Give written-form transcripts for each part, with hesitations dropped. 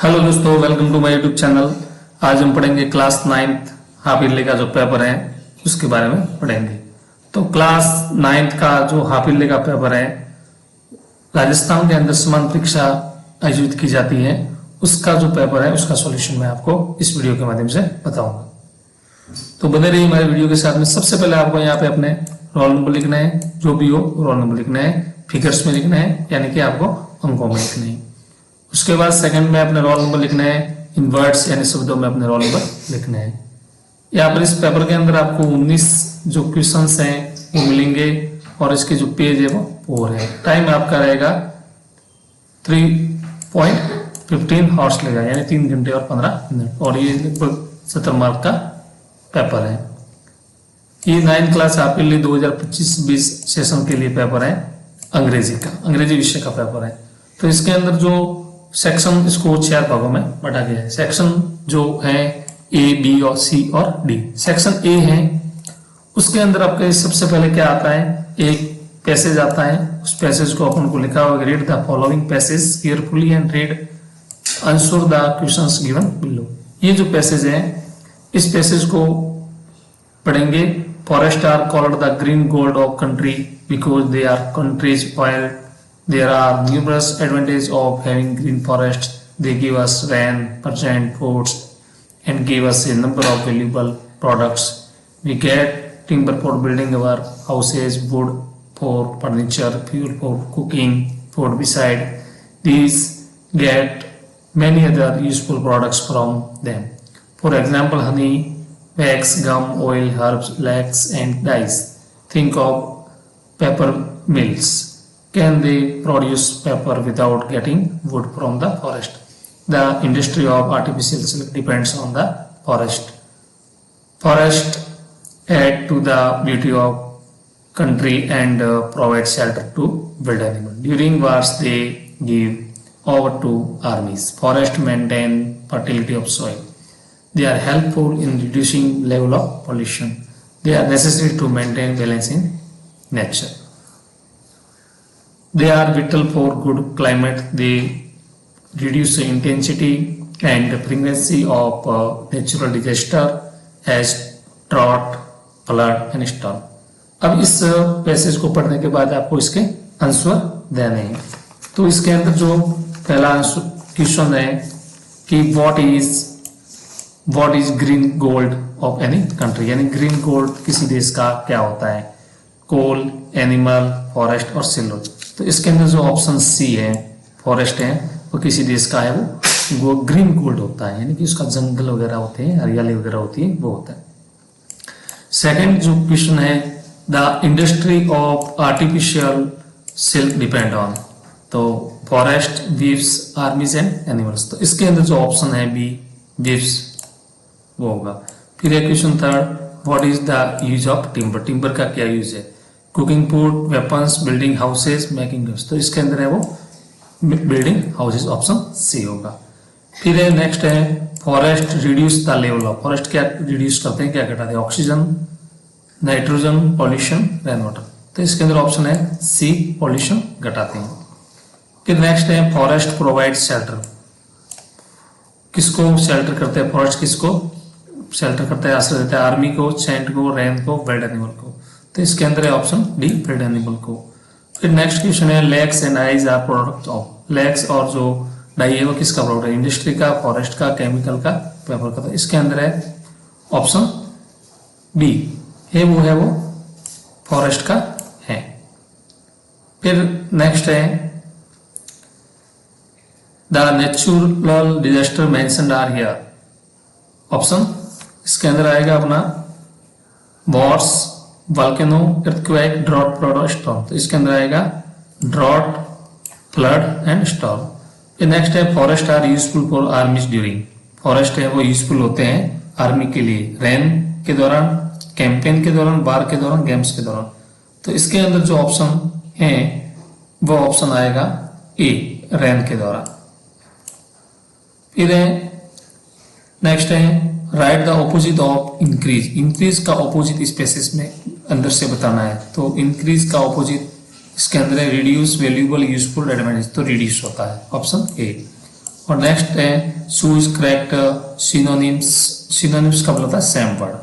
Hello दोस्तों, welcome to my YouTube channel. आज हम पढ़ेंगे क्लास 9th हाफ ईयरली का जो पेपर है उसके बारे में पढ़ेंगे। तो क्लास 9th का जो हाफ ईयरली का पेपर है, राजस्थान के अंदर समान परीक्षा आयोजित की जाती है, उसका जो पेपर है उसका सॉल्यूशन मैं आपको इस वीडियो के माध्यम से बताऊंगा। तो बने रहिए हमारे वीडियो के साथ में। सबसे पहले आपको यहाँ पे अपने रोल नंबर लिखना है, जो भी हो रोल नंबर लिखना है, फिगर्स में लिखना है, यानी कि आपको अंकों में लिखना है। उसके बाद सेकंड में अपने रोल नंबर लिखना है, इन वर्ड्स यानी शब्दों में अपने रोल नंबर लिखना है। यहाँ पर इस पेपर के अंदर आपको 19 जो क्वेश्चंस हैं वो मिलेंगे और इसके जो पेज है वो 4 है। टाइम आपका रहेगा 3.15 हॉर्स लेगा, यानी 3 घंटे और 15 मिनट, और ये लगभग 70 मार्क का पेपर है। ये 9th class half yearly 2025-20 session के लिए पेपर है, अंग्रेजी का, अंग्रेजी विषय का पेपर है। तो इसके अंदर जो सेक्शन, इसको 4 भागों में बांटा गया है। सेक्शन जो है ए, बी और सी और डी। सेक्शन ए है, उसके अंदर आपके सबसे पहले क्या आता है, एक पैसेज आता है। उस पैसेज को अपन को लिखा होगा, read the following passage carefully and read answer the questions given below. ये जो पैसेज है, इस पैसेज को पढ़ेंगे। Forest are called the green gold of country because they are country's oil. There are numerous advantages of having green forests. They give us rain, present foods, and give us a number of valuable products. We get timber for building our houses, wood for furniture, fuel for cooking, food beside. These get many other useful products from them. For example, honey, wax, gum, oil, herbs, lacs, and dyes. Think of paper mills. Can they produce paper without getting wood from the forest? The industry of artificial silk depends on the forest. Forest add to the beauty of country and provide shelter to wild animals. During wars, they give over to armies. Forest maintain fertility of soil. They are helpful in reducing level of pollution. They are necessary to maintain balance in nature. They are vital for good climate. They reduce the intensity and the frequency of natural disaster as drought, flood and storm. अब इस passage को पढ़ने के बाद आपको इसके answer देने हैं। तो इसके अंदर जो पहला आंसर क्वेश्चन है कि what is green gold of any country, यानी ग्रीन गोल्ड किसी देश का क्या होता है। कोल, एनिमल, फॉरेस्ट और सिल्वर। तो इसके अंदर जो ऑप्शन सी है, फॉरेस्ट है, वो किसी देश का है, वो ग्रीन गोल्ड होता है, यानी कि उसका जंगल वगैरह होते हैं, हरियाली वगैरह होती है, वो होता है। सेकंड जो क्वेश्चन है, the industry of artificial silk depend on. तो forest, weaves, armies and animals. तो इसके अंदर जो ऑप्शन है बी, वीव्स, वो होगा। फिर question third, what is the use of timber. Timber का क्या यूज है। Cooking food, weapons, building houses, making gifts. तो इसके अंदर है वो बिल्डिंग हाउसेज, ऑप्शन सी होगा। फिर है नेक्स्ट है, forest reduce the level of. Forest क्या रिड्यूस करते हैं, क्या घटाते हैं। Oxygen, nitrogen, pollution, rain water. तो इसके अंदर ऑप्शन है सी, पॉल्यूशन घटाते हैं। फिर नेक्स्ट है, फॉरेस्ट प्रोवाइड शेल्टर। किसको शेल्टर करते हैं फॉरेस्ट, किसको शेल्टर करता है, आश्रय देता है। आर्मी को, सेंट को, रेन को, वाइल्ड एनिमल को। तो इसके अंदर है ऑप्शन डी, वाइल्ड एनिमल को। फिर नेक्स्ट क्वेश्चन है, legs and eyes are product of. Legs और जो डाई है वो किसका प्रोडक्ट है, इंडस्ट्री का, फॉरेस्ट का, केमिकल का, पेपर का। तो इसके अंदर है ऑप्शन बी है, वो फॉरेस्ट का है। फिर नेक्स्ट है, the natural disaster mentioned are here. Option इसके अंदर आएगा अपना wars, volcano, earthquake, drought, flood और स्टॉर्म। तो इसके अंदर आएगा ड्रॉट, फ्लड एंड स्टॉर्म। फिर नेक्स्ट है, forest are useful for armies during. Forest है वो यूजफुल होते हैं आर्मी के लिए, रेन के दौरान, कैंपेन के दौरान, वार के दौरान, गेम्स के दौरान। तो इसके अंदर जो ऑप्शन है वो ऑप्शन आएगा ए, रेन के दौरान। फिर है नेक्स्ट है, right the opposite of increase. Increase का ऑपोजिट इस पैसेज में अंदर से बताना है। तो इंक्रीज का ऑपोजिट इसके अंदर है रिड्यूस, वैल्यूएबल, यूजफुल, एडवांटेज। तो रिड्यूस होता है, ऑप्शन ए। और नेक्स्ट है चूज करेक्ट सिनोनिम्स। सिनोनिम्स का मतलब same word.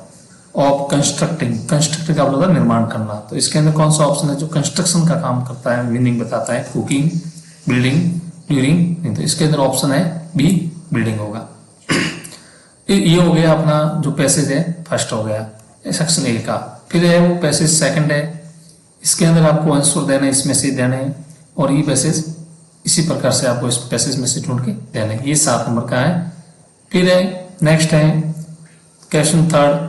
Of constructing, construct का मतलब निर्माण करना। तो इसके अंदर कौन सा ऑप्शन है जो कंस्ट्रक्शन का काम करता है, मीनिंग बताता है? Cooking, building, during. नहीं, तो इसके अंदर ऑप्शन है बी, बिल्डिंग होगा। ये हो गया अपना जो पैसेज है, फर्स्ट हो गया सेक्शन ए का। फिर है वो पैसेज सेकंड है, इसके अंदर आपको आंसर देना है, इसमें से देना है, और ये पैसेज इसी प्रकार से आपको इस पैसेज में से ढूंढ के देना है। ये 7 नंबर का है। फिर है नेक्स्ट है क्वेश्चन थर्ड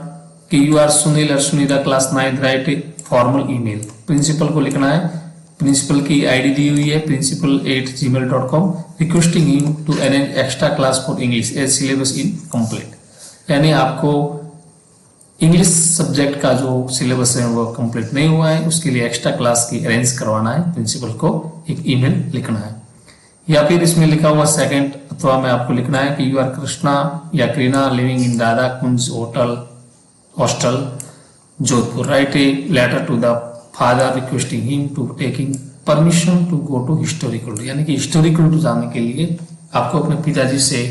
कि यू आर सुनील और Sunita class 9 write a formal email. Principal को लिखना है, प्रिंसिपल की आईडी दी हुई है principal@gmail.com requesting him to arrange extra class for English as syllabus in complete. यानी आपको इंग्लिश सब्जेक्ट का जो सिलेबस है वो कंप्लीट नहीं हुआ है, उसके लिए एक्स्ट्रा क्लास की अरेंज करवाना है, प्रिंसिपल को एक ईमेल लिखना है। या फिर इसमें लिखा हुआ सेकंड अथवा में आपको लिखना है कि यू आर कृष्णा या Kareena living in Radha Kunj hostel Jodhpur, write a letter to the father requesting him to taking permission to go to historical. यानी कि हिस्टोरिकल टू जाने के लिए आपको अपने पिताजी से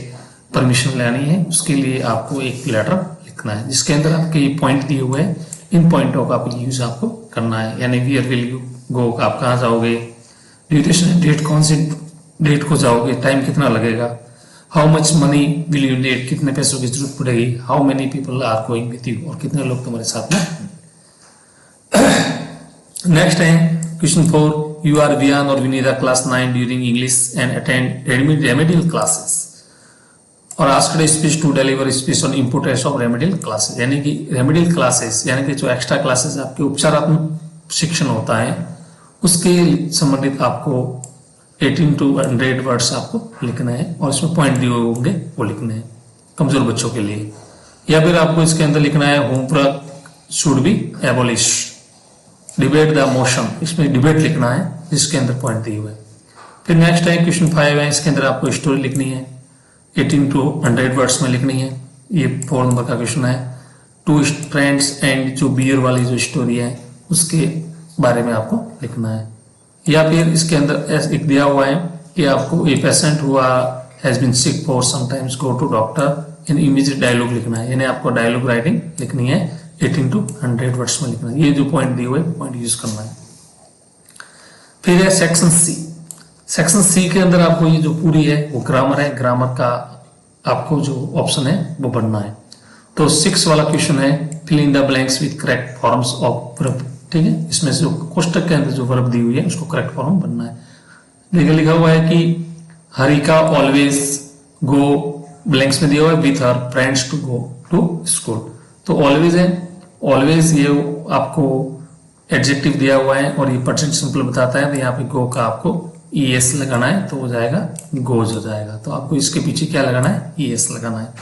परमिशन लेनी है, उसके लिए आपको एक लेटर लिखना है जिसके अंदर आपके पॉइंट दिए हुए हैं। इन पॉइंटों का यूज आपको करना है। यानी वियर विल यू गो, आप कहाँ जाओगे, ड्यूरेशन डेट, कौन सी डेट को जाओगे, टाइम कितना लगेगा, how much money will you need, कितने पैसों की जरूरत पड़ेगी, how many people are going with you, और कितने लोग तुम्हारे साथ में। नेक्स्ट है क्वेश्चन 4 यू आर वियान और Vinita class 9 during English and attend remedial classes और asked speech to deliver speech on importance of remedial classes. यानी कि रेमेडियल क्लासेस यानी कि जो एक्स्ट्रा क्लासेस आपके उपचारात्मक शिक्षण होता है उसके संबंधित आपको 18 to 100 वर्ड्स आपको लिखना है और इसमें पॉइंट दिए हुए होंगे वो लिखने हैं कमजोर बच्चों के लिए। या फिर आपको इसके अंदर लिखना है homework should be abolish, debate the motion, इसमें डिबेट लिखना है जिसके अंदर पॉइंट दिए हुए। फिर नेक्स्ट है क्वेश्चन 5 है, इसके अंदर आपको स्टोरी लिखनी है, 18 to 100 वर्ड्स में लिखनी है। ये 4 नंबर का क्वेश्चन है। 2 फ्रेंड्स एंड जो बियर वाली जो स्टोरी है उसके बारे में आपको लिखना है। या फिर इसके अंदर एक दिया हुआ है कि आपको ए पेशेंट हुआ has been sick for sometimes go to doctor, in immediate dialogue लिखना है। यानी आपको डायलॉग राइटिंग लिखनी है, 18 to 100 वर्ड्स में लिखना है। ये जो पॉइंट दिए हुए पॉइंट यूज करना है। फिर है सेक्शन सी। सेक्शन सी के अंदर आपको ये जो पूरी है वो ग्रामर है, ग्रामर का आपको जो ऑप्शन है वो बनना है। तो 6 वाला क्वेश्चन है fill in the blanks with correct forms of verb. ठीक है, इसमें से जो कोष्टक के अंदर जो वर्ब दी हुई है उसको करेक्ट फॉर्म बनना है। देखिए लिखा हुआ है कि हरिका ऑलवेज गो, ब्लैंक्स में दिया हुआ है with her friends to go to school. तो ऑलवेज है, ऑलवेज ये आपको एडजेक्टिव दिया हुआ है और ये प्रेजेंट सिंपल बताता है। तो यहाँ पे गो का आपको ईएस लगाना है तो हो जाएगा गोज हो जाएगा। तो आपको इसके पीछे क्या लगाना है, ईएस लगाना है।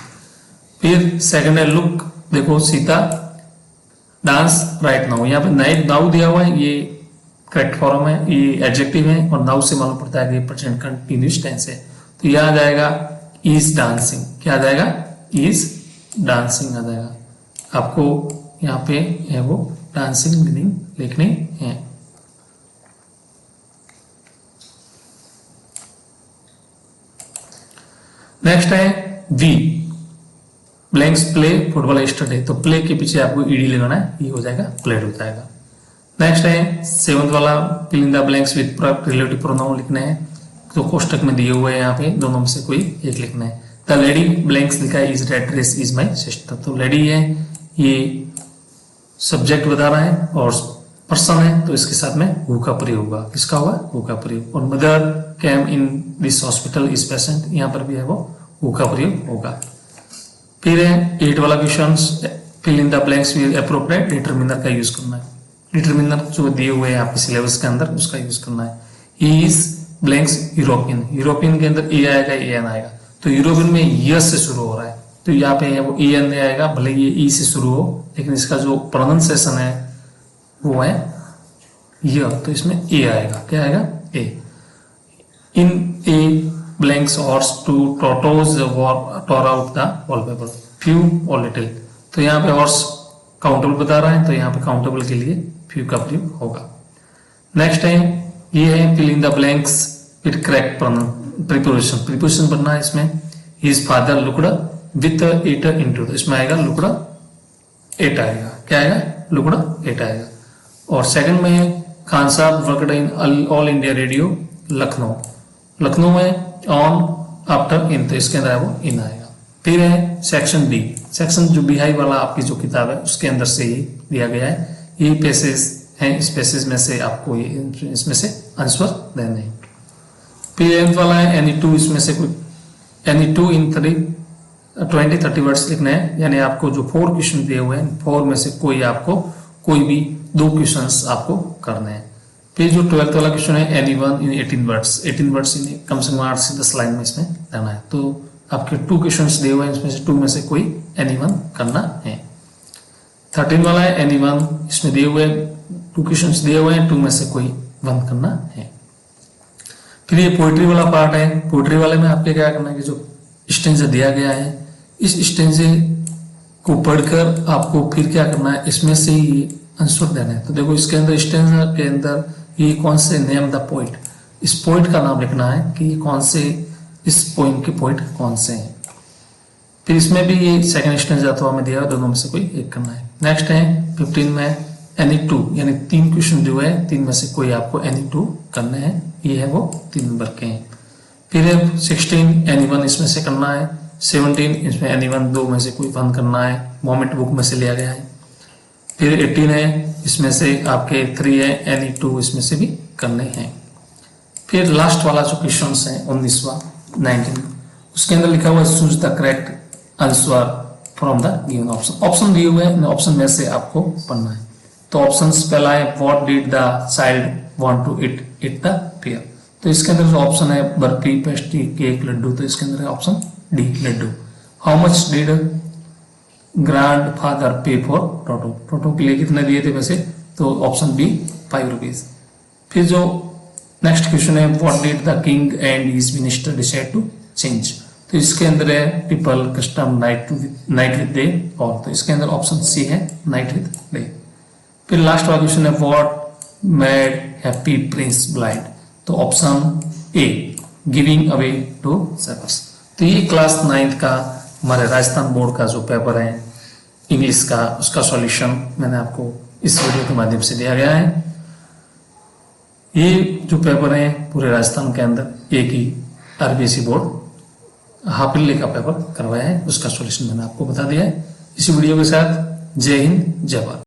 फिर सेकंड है लुक, देखो सीता डांस राइट नाउ, यहाँ पे नाइट नाउ दिया हुआ है, ये करेक्ट फॉर्म है, ये एडजेक्टिव है और नाउ से मालूम पड़ता है कि प्रेजेंट कंटिन्यूअस टेंस है। तो यह आ जाएगा इज डांसिंग, क्या आ जाएगा, इज डांसिंग आ जाएगा। आपको यहाँ पे है वो डांसिंग मीनिंग लिखनी है। नेक्स्ट है we blanks play football study, तो प्ले के पीछे आपको ईडी लगाना है, ये हो जाएगा प्लेड हो जाएगा। नेक्स्ट है 7th वाला fill in the blanks with relative pronoun लिखना है। तो कोष्टक में दिए हुए हैं यहाँ पे दोनों में से कोई एक लिखना है। द लेडी ब्लैंक्स लिखा है is red dress is my sister, तो लेडी है ये सब्जेक्ट बता रहा है और पर्सन है तो इसके साथ में हु का प्रयोग होगा, किसका होगा, हु का प्रयोग। और mother came in this hospital is patient, यहाँ पर भी है वो हु का प्रयोग होगा। फिर है 8 वाला question fill in the blanks with appropriate determiner का यूज करना है। डिटरमिनर जो दिए हुए हैं आपके सिलेबस के अंदर उसका यूज करना है। He is blanks European, European के अंदर ए आएगा एन आएगा, तो यूरोपियन में यस से शुरू हो रहा है तो यहाँ पे वो एन आएगा, भले ये ई से शुरू हो लेकिन इसका जो प्रोनाउंसिएशन है वो है य, तो इसमें ए आएगा, क्या आएगा, a. In a blanks horse to टोटोज tore out the wallpaper few और लिटिल, तो यहाँ पे हॉर्स काउंटेबल बता रहा है तो यहाँ पे काउंटेबल के लिए फ्यू का प्रयोग होगा। नेक्स्ट है ये है fill in the blanks with correct preposition बनना है इसमें। His father looked with it into, तो इसमें आएगा लुक्ड एट आएगा। क्या आएगा? लुक्ड एट आएगा। और सेकंड में है खान साहब worked in all India radio Lucknow. Lucknow में ऑन आफ्टर इन, तो इसके अंदर है वो इन आएगा। फिर है सेक्शन डी, सेक्शन जो बिहाई वाला आपकी जो किताब है उसके अंदर से ही दिया गया है। ये पैसेज है, इस पैसेज में से आपको ये इसमें से आंसर देने हैं। फिर एंथ वाला है एनी टू, इसमें से कोई एनी टू इन 20-30 वर्ड्स लिखने हैं, यानी आपको जो 4 क्वेश्चन दिए हुए हैं 4 में से कोई आपको कोई भी 2 क्वेश्चंस आपको करने हैं। फिर जो 12th वाला क्वेश्चन है any one in 18 words, 18 words in कम से कम 8 से 10 लाइन में इसमें रहना है। तो आपके 2 क्वेश्चंस दिए हुए हैं, इसमें से 2 में से कोई एनी वन करना है। 13 वाला है एनी वन, इसमें दिए हुए 2 क्वेश्चंस दिए हुए हैं, 2 में से कोई 1 करना है। फिर ये पोइट्री वाला पार्ट है। पोइट्री वाले में आपके क्या करना है कि जो स्टेंजा दिया गया है इस स्टेंजे को पढ़कर आपको फिर क्या करना है, इसमें से ही आंसर देना है। तो देखो इसके अंदर स्टेंजा के अंदर ये कौन से नेम द पोइट, इस पोइट का नाम लिखना है कि कौन से इस पोइम के पोइट कौन से हैं। फिर इसमें भी ये सेकंड स्टेंजा तो हमें दिया, दोनों में से कोई एक करना है। नेक्स्ट है 15 में एनी टू, यानी 3 क्वेश्चन जो है 3 में से कोई आपको एनी टू करने हैं, ये है वो 3 नंबर के हैं। फिर है 16 एनी वन, इसमें से करना है। 17 इसमें एनी वन 2 में से कोई 1 करना है, मोमेंट बुक में से लिया गया है। फिर 18 है, इसमें से आपके 3 है एनी टू, इसमें से भी करने हैं। फिर लास्ट वाला जो क्वेश्चन है 19वां 19, उसके अंदर लिखा हुआ है choose the correct answer from the given option. Option दिए हुए हैं, ऑप्शन में से आपको पढ़ना है। तो ऑप्शन पहला है what did the child want to eat the pear, तो इसके अंदर जो ऑप्शन है बर्फी, पेस्ट्री, केक, लड्डू, तो इसके अंदर है option D laddoo. How much did grand father pay for Toto, Toto के लिए कितने दिए थे वैसे, तो ऑप्शन बी 5 रुपीज। फिर जो नेक्स्ट क्वेश्चन है what did the king and his minister decide to change, तो इसके अंदर है people custom night with day, और तो इसके अंदर ऑप्शन सी है नाइट विद डे। फिर लास्ट वाला क्वेश्चन है what made happy prince blind, तो option A giving away to circus. तो ये क्लास 9th का हमारे राजस्थान बोर्ड का जो पेपर है इंग्लिश का, उसका सॉल्यूशन मैंने आपको इस वीडियो के माध्यम से दिया गया है। ये जो पेपर है पूरे राजस्थान के अंदर एक ही आरबीएसई बोर्ड हाफ ईयरली का पेपर करवाया है, उसका सॉल्यूशन मैंने आपको बता दिया है। इसी वीडियो के साथ जय हिंद जय भारत।